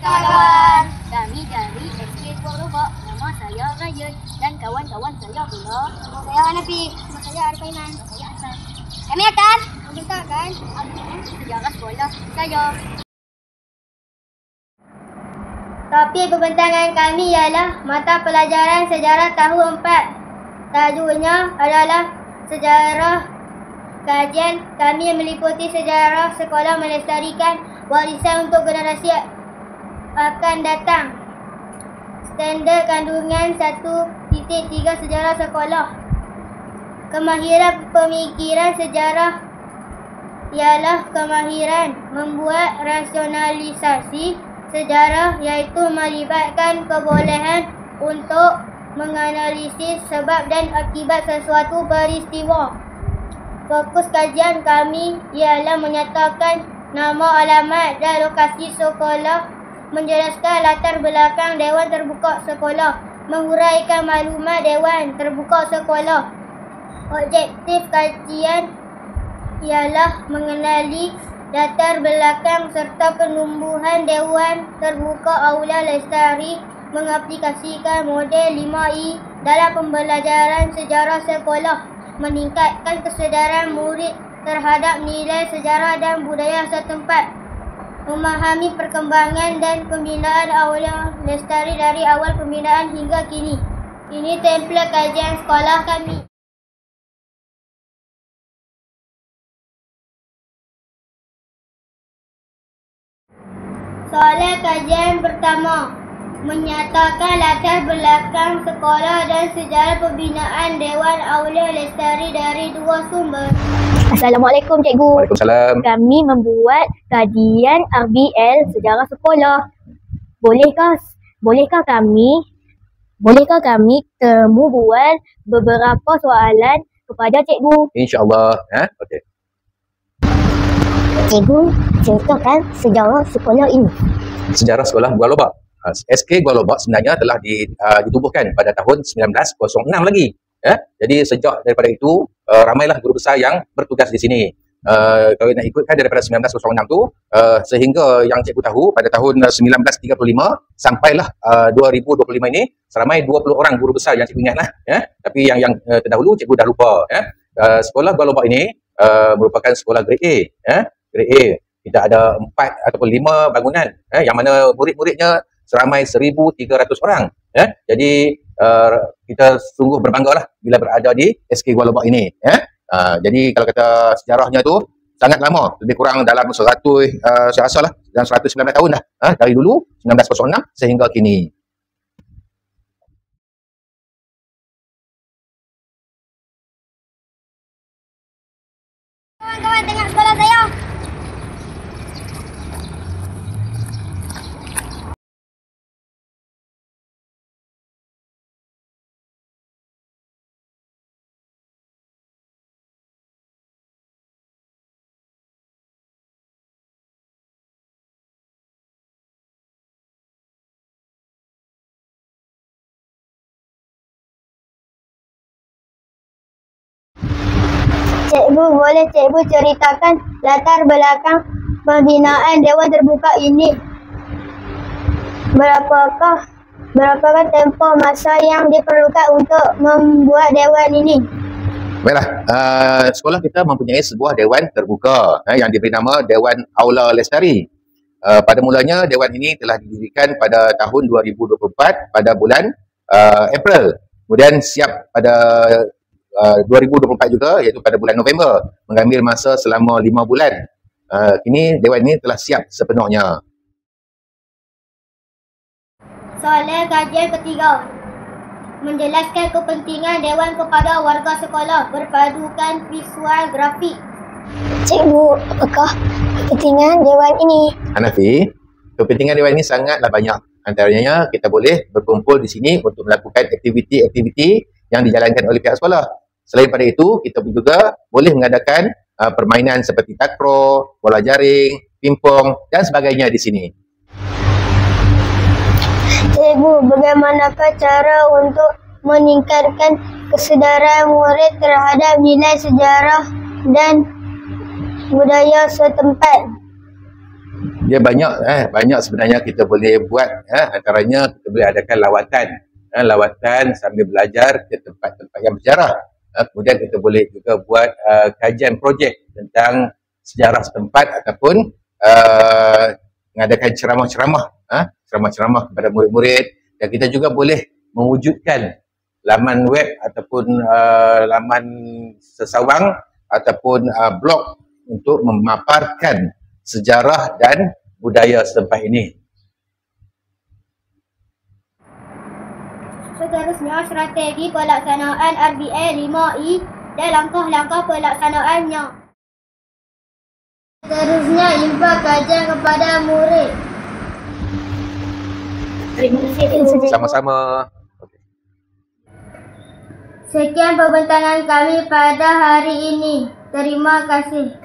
kawan. Kami dari SK Golobak. Nama saya Ryan dan kawan-kawan saya pula. Nama saya Hanafi. Nama saya Arifainan. Nama saya Asal. Kami akan membentangkan sejarah sekolah saya. topik pembentangan kami ialah mata pelajaran sejarah tahun 4. Tajuknya adalah sejarah. Kajian kami meliputi sejarah sekolah melestarikan warisan untuk generasi akan datang. Standard kandungan 1.3 sejarah sekolah. Kemahiran pemikiran sejarah ialah kemahiran membuat rasionalisasi sejarah, iaitu melibatkan kebolehan untuk menganalisis sebab dan akibat sesuatu peristiwa. Fokus kajian kami ialah menyatakan nama, alamat dan lokasi sekolah, menjelaskan latar belakang Dewan Terbuka Sekolah, menguraikan maklumat Dewan Terbuka Sekolah. Objektif kajian ialah mengenali latar belakang serta penumbuhan Dewan Terbuka Aula Lestari, mengaplikasikan model 5E dalam pembelajaran sejarah sekolah, meningkatkan kesedaran murid terhadap nilai sejarah dan budaya setempat, memahami perkembangan dan pembinaan Aula Lestari dari awal pembinaan hingga kini. Ini template kajian sekolah kami. Soalan kajian pertama, menyatakan latar belakang sekolah dan sejarah pembinaan Dewan Aula Lestari dari dua sumber. Assalamualaikum cikgu. Waalaikumsalam. Kami membuat kajian RBL sejarah sekolah. Bolehkah kami temu buat beberapa soalan kepada cikgu? InsyaAllah. Okey. Cikgu, ceritakan sejarah sekolah ini. Sejarah sekolah Golobak. SK Golobak sebenarnya telah ditubuhkan pada tahun 1906 lagi. Jadi sejak daripada itu, ramailah guru besar yang bertugas di sini. Kalau nak ikutkan daripada 1906 tu, sehingga yang cikgu tahu pada tahun 1935 sampailah 2025 ini, seramai 20 orang guru besar yang cikgu ingatlah. Tapi yang terdahulu cikgu dah lupa. Sekolah Golobak ini merupakan sekolah grade A. Grade A. Kita ada 4 ataupun 5 bangunan, yang mana murid-muridnya seramai 1,300 orang. Jadi kita sungguh berbanggalah bila berada di SK Golobak ini. Jadi kalau kata sejarahnya tu sangat lama, lebih kurang dalam 100 saya rasa lah, dalam 119 tahun dah. Dari dulu 1906 sehingga kini. Kawan-kawan tengok sekolah saya. Cikgu, boleh cikgu ceritakan latar belakang pembinaan Dewan Terbuka ini? Berapakah tempoh masa yang diperlukan untuk membuat dewan ini? Baiklah, sekolah kita mempunyai sebuah dewan terbuka yang diberi nama Dewan Aula Lestari. Pada mulanya dewan ini telah didirikan pada tahun 2024 pada bulan April. Kemudian siap pada 2024 juga, iaitu pada bulan November, mengambil masa selama 5 bulan. Kini dewan ini telah siap sepenuhnya. Soalan kajian ketiga, menjelaskan kepentingan dewan kepada warga sekolah berpadukan visual grafik. Cikgu, apakah kepentingan dewan ini? Hanafi, kepentingan dewan ini sangatlah banyak. Antaranya kita boleh berkumpul di sini untuk melakukan aktiviti-aktiviti yang dijalankan oleh pihak sekolah. Selain pada itu, kita juga boleh mengadakan permainan seperti takraw, bola jaring, pingpong dan sebagainya di sini. Cikgu, bagaimanakah cara untuk meningkatkan kesedaran murid terhadap nilai sejarah dan budaya setempat? Dia banyak sebenarnya kita boleh buat. Antaranya kita boleh adakan lawatan sambil belajar ke tempat-tempat yang bersejarah. Kemudian kita boleh juga buat kajian projek tentang sejarah setempat ataupun mengadakan ceramah-ceramah kepada murid-murid, dan kita juga boleh mewujudkan laman web ataupun laman sesawang ataupun blog untuk memaparkan sejarah dan budaya setempat ini. Seterusnya, strategi pelaksanaan RBA 5E dan langkah-langkah pelaksanaannya. Seterusnya, infak kajian kepada murid. Terima kasih. Sama-sama. Sekian pembincangan kami pada hari ini. Terima kasih.